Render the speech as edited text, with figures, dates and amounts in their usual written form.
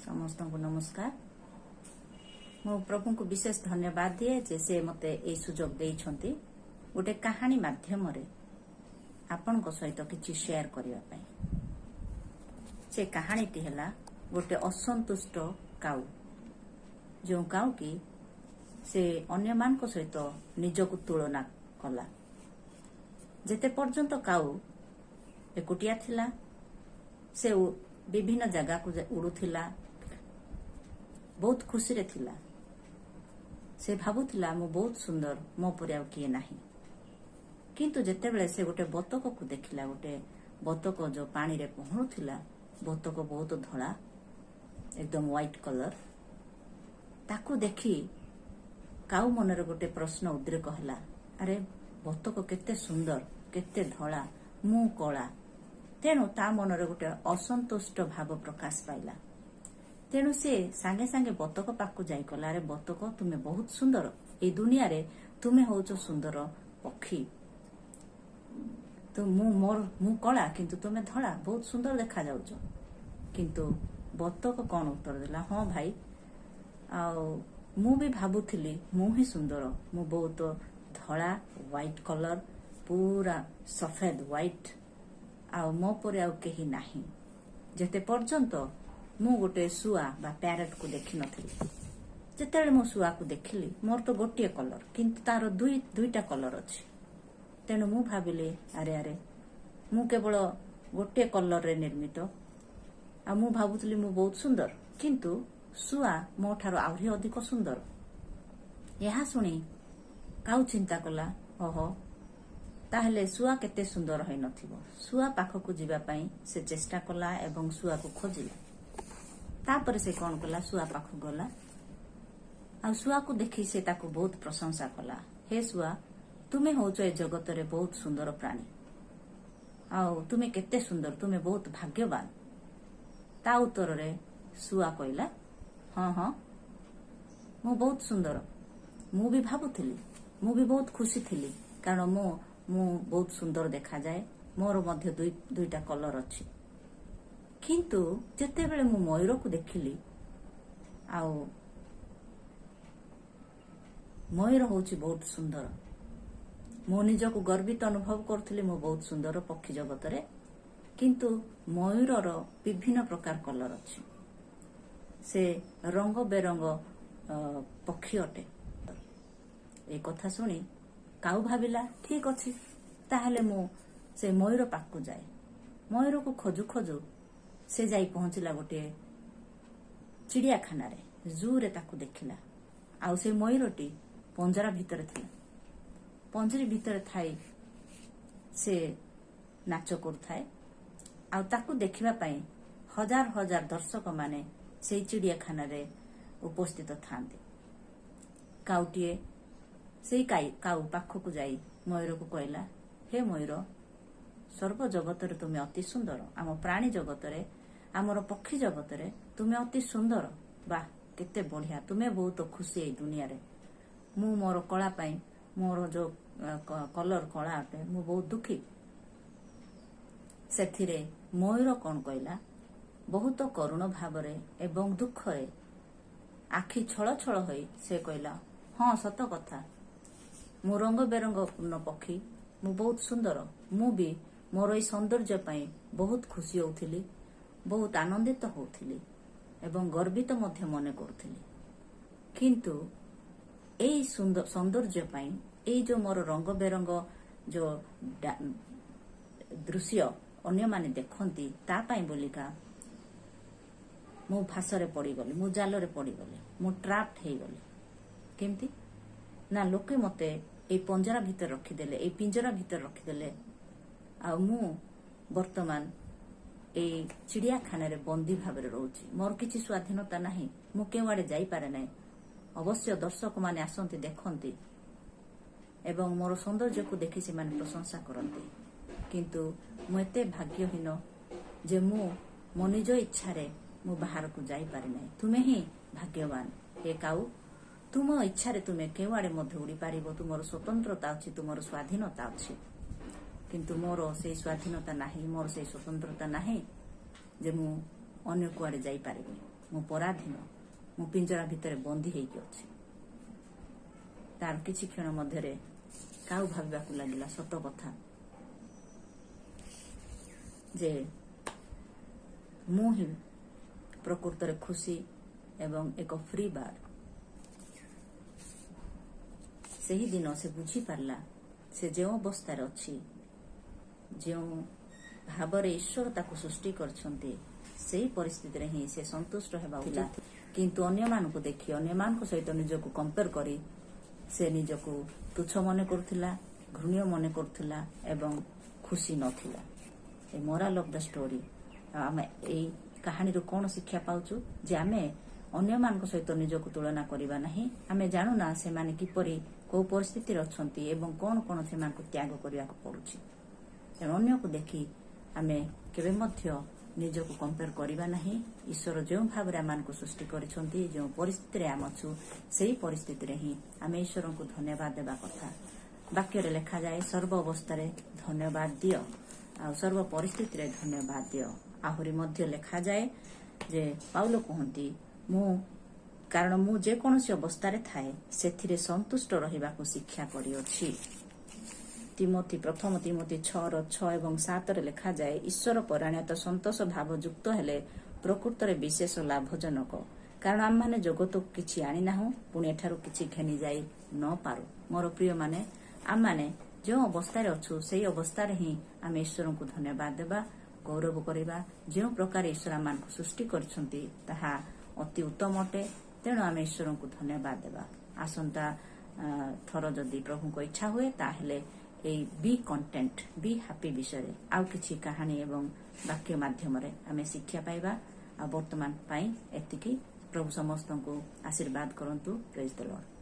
समस्त को नमस्कार। मो प्रभु को विशेष धन्यवाद दिए जे से मते ए सुजोग देइछंती गोटे कहानी माध्यम रे आपन को सहित किछि शेयर करिया पई। से कहानी टी हला गोटे असंतुष्ट काऊ, जो काऊ की से अन्य मान को सहित निजको तुलना कला। जेते पर्यंत काऊ एकुटिया थिला, से विभिन्न जगह को उड़ुथिला, बहुत खुशी रे थिला। से भाबुथिला मो बहुत सुंदर, मो परिया किए नाही। किंतु जेते बेले से गोटे बतक को देखिला, गोटे बतक जो पानी रे पहुँचुथिला, बतक बहुत धला, एकदम व्हाइट कलर। ताकू देखी काऊ मनरे गोटे प्रश्न उद्रेक हला, अरे बतक केते सुंदर, केते धला, मु कला। तेणु ता मनरे गोटे असंतुष्ट भाव प्रकाश पाइला। तेणु से सांगे सांगे बतक पाखु जाई कला, अरे बतक तुमे बहुत सुंदर, ए दुनिया रे तुमे होचो सुंदर पक्षी। तो मु कला किंतु तुमे धड़ा, बहुत सुंदर देखा जाउचो। किंतु बतक कौन उत्तर देला, हाँ भाई, मु भी भाबुथिली मु ही सुंदर, मु बहुत धड़ा व्हाइट कलर, पूरा सफेद व्हाइट, आउ मो परे आउ केही नाही। जेते पर्यंत मु गोटे सुआ बा पैरेट को देखि नथिली। जेतेबेले मो सुआ को देखिली, मोर तो गोटे कलर किंतु तार दुईटा कलर अछि। तेणु मु भाबिली, अरे अरे मु केवल गोटे कलर रे निर्मित, आ मु भाबुथिली मु बहुत सुंदर, किंतु सुआ मो ठारो आहुरी अधिक सुंदर। यहा सुनी काऊ चिंता कला, ओहो ताहले सुआ केते सुंदर होई नथिबो। सुआ पाखकु जिबा पई से चेष्टा कला एवं सुआ को खोजिला। तापर से कोन कला, सुआ पाखु गला, आ सुआ को देखि से ताकू बहुत प्रशंसा कला। हे सुआ, तुमे होचो ए जगत रे बहुत सुंदर प्राणी, आउ तुमे केते सुंदर, तुमे बहुत भाग्यवान। ता उत्तर रे सुआ कहला, हाँ हाँ मु बहुत सुंदर, मु भी भाबुथिली, मु भी बहुत खुशी थिली, कारण मु बहुत सुंदर देखा जाए, मोर मध्य दुईटा कलर अछि। किंतु जेते बेले मु मयूर को देखिली, आउ मयूर होची बहुत सुंदर, मो निजको गर्वित अनुभव करथिली, मो बहुत सुंदर पक्षी जगत रे। किंतु मयूरर विभिन्न प्रकार कलर अछि, से रंग बेरंग पक्षी अटे। ए कथा सुनी काऊ भाविला, ठीक अछि, ताहले मु से मयूर पाखु जाए। मयूर को खोजु खोजु से जाई पहुंचला गोटे चिड़ियाखाना रे, जू रे ताकू देखिला। आउ से मयूरटी पंजरा भितर थिला। पंजरी भितर थाई से नाच करथाए, आउ ताकू देखिबा पई हजार हजार दर्शक माने से चिड़ियाखाना रे उपस्थित थांती। काउटिए से काऊ पाखकु जाई मयूर को कहला, हे मयूर, सर्व जगत रे तुमे अति सुंदर, आम प्राणी जगत रे, आमर पक्षी जगत रे तुमे अति सुंदर। वाह केते बढ़िया, तुमे बहुत खुशी ए दुनिया रे। मु मोर कला पाई, मोर जो कलर कला अटे, मु बहुत दुखी। सेथिरे मयूर कौन कहला, बहुत करुण भाव रे एवं दुख रे आखि छळ छळ होई से कहला, हाँ सत कथा, मु रंग बेरंग पूर्ण पक्षी, मु बहुत सुंदर, मु भी मोर ए सौंदर्य पाई बहुत खुशी होउथिली, बहुत आनंदित होउथिली एवं गर्वित मध्य मने करुथिली। किंतु एई सौंदर्य पाई, एई जो मोर रंग बेरंग जो दृश्य अन्य माने देखंती, ता पाई बोलिका मु फासरे पड़ी गली, मु जाल रे पड़ी गली, मु ट्राप्ड हे गली। केमती ना लोके मते ए पंजरा भितर रखिदेले, ए पिंजरा भितर रखिदेले, आ मु वर्तमान ए चिड़ियाखाना रे बंदी भाव रे रहउची। मोर किछि स्वाधीनता नाही, मु केवाडे जाई पारे नाही। अवश्य दर्शक माने आसंती देखंती एवं मोर सौंदर्य को देखि से माने प्रशंसा करंती, किंतु मु एते भाग्यहीन जे मु मो निज इच्छा रे मु बाहर को जाई पारे नाही। तुमे ही भाग्यवान हे काऊ, तुम इच्छा रे तुमे केवाडे मध्य उड़ी पारिबो, तुमर स्वतंत्रता अछि, तुमर स्वाधीनता अछि। किंतु मोर से स्वाधीनता नाही, मोर से स्वतंत्रता नाही जे मु अन्य कुआडे जाई पारिबो। ମୁଁ ପରାଧୀନ, ମୁଁ ପିଞ୍ଜରା ଭିତରେ ବନ୍ଦୀ ହେଇକି ଅଛି। ତାର କିଛି କ୍ଷଣ ମଧ୍ୟରେ କାଉ ଭାବିବାକୁ ଲାଗିଲା ସତ କଥା ଯେ ମୁଁ ହିଁ ପ୍ରକୃତରେ ଖୁସି ଏବଂ ଏକ ଫ୍ରି ବାର୍ଡ। ସେହି ଦିନ ସେ ବୁଝିପାରିଲା ସେ ଯେଉଁ ଅବସ୍ଥାରେ ଅଛି, ଯେଉଁ ଭାବରେ ଈଶ୍ୱର ତାକୁ ସୃଷ୍ଟି କରିଛନ୍ତି, ସେହି ପରିସ୍ଥିତିରେ ହିଁ ସେ ସନ୍ତୁଷ୍ଟ ହେବା ଉଚିତ। କିନ୍ତୁ ଅନ୍ୟମାନଙ୍କୁ ଦେଖି, ଅନ୍ୟମାନଙ୍କ ସହିତ ନିଜକୁ କମ୍ପେୟାର କରି ସେ ନିଜକୁ ତୁଚ୍ଛ ମନେ କରୁଥିଲା, ଘୃଣ୍ୟ ମନେ କରୁଥିଲା ଏବଂ ଖୁସି ନଥିଲା। ଏ ମୋରାଲ ଅଫ ଦ ଷ୍ଟୋରି। ଆମେ ଏଇ କାହାଣୀରୁ କ'ଣ ଶିକ୍ଷା ପାଉଛୁ? ଯେ ଆମେ ଅନ୍ୟମାନଙ୍କ ସହିତ ନିଜକୁ ତୁଳନା କରିବା ନାହିଁ। ଆମେ ଜାଣୁନା ସେମାନେ କିପରି କୋଉ ପରିସ୍ଥିତିରେ ଅଛନ୍ତି ଏବଂ କ'ଣ କ'ଣ ସେମାନଙ୍କୁ ତ୍ୟାଗ କରିବାକୁ ପଡୁଛି। ତେଣୁ ଅନ୍ୟକୁ ଦେଖି ଆମେ କେବେ ମଧ୍ୟ ନିଜକୁ କମ୍ପେୟାର କରିବା ନାହିଁ। ଈଶ୍ୱର ଯେଉଁ ଭାବରେ ଆମମାନଙ୍କୁ ସୃଷ୍ଟି କରିଛନ୍ତି, ଯେଉଁ ପରିସ୍ଥିତିରେ ଆମେ ଅଛୁ, ସେହି ପରିସ୍ଥିତିରେ ହିଁ ଆମେ ଈଶ୍ୱରଙ୍କୁ ଧନ୍ୟବାଦ ଦେବା କଥା। ବାକ୍ୟରେ ଲେଖାଯାଏ, ସର୍ବ ଅବସ୍ଥାରେ ଧନ୍ୟବାଦ ଦିଅ, ଆଉ ସର୍ବ ପରିସ୍ଥିତିରେ ଧନ୍ୟବାଦ ଦିଅ। ଆହୁରି ମଧ୍ୟ ଲେଖାଯାଏ ଯେ ପାଉଲ କୁହନ୍ତି, କାରଣ ମୁଁ ଯେକୌଣସି ଅବସ୍ଥାରେ ଥାଏ ସେଥିରେ ସନ୍ତୁଷ୍ଟ ରହିବାକୁ ଶିକ୍ଷା କରିଅଛି। ପ୍ରଥମ ତିମୋଥୀ 6:6 ଏବଂ 7 ଲେଖାଯାଏ, ଈଶ୍ୱର ପରାୟଣତା ସନ୍ତୋଷ ଭାବ ଯୁକ୍ତ ହେଲେ ପ୍ରକୃତରେ ବିଶେଷ ଲାଭଜନକ। କାରଣ ଆମମାନେ ଜଗତକୁ କିଛି ଆଣିନାହୁଁ, ପୁଣି ଏଠାରୁ କିଛି ଘେନି ଯାଇ ନ ପାରୁ। ମୋର ପ୍ରିୟମାନେ, ଆମମାନେ ଯେଉଁ ଅବସ୍ଥାରେ ଅଛୁ ସେହି ଅବସ୍ଥାରେ ହିଁ ଆମେ ଈଶ୍ୱରଙ୍କୁ ଧନ୍ୟବାଦ ଦେବା, ଗୌରବ କରିବା। ଯେଉଁ ପ୍ରକାର ଈଶ୍ୱର ଆମମାନଙ୍କୁ ସୃଷ୍ଟି କରିଛନ୍ତି ତାହା ଅତି ଉତ୍ତମ ଅଟେ। ତେଣୁ ଆମେ ଈଶ୍ୱରଙ୍କୁ ଧନ୍ୟବାଦ ଦେବା। ଆସନ୍ତା ଥର ଯଦି ପ୍ରଭୁଙ୍କ ଇଚ୍ଛା ହୁଏ ତାହେଲେ ଏଇ ବି କଣ୍ଟେଣ୍ଟ, ବି ହାପି ବିଷୟରେ ଆଉ କିଛି କାହାଣୀ ଏବଂ ବାକ୍ୟ ମାଧ୍ୟମରେ ଆମେ ଶିକ୍ଷା ପାଇବା। ଆଉ ବର୍ତ୍ତମାନ ପାଇଁ ଏତିକି। ପ୍ରଭୁ ସମସ୍ତଙ୍କୁ ଆଶୀର୍ବାଦ କରନ୍ତୁ। ପ୍ରେଜ୍ ଦ ଲର୍ଡ।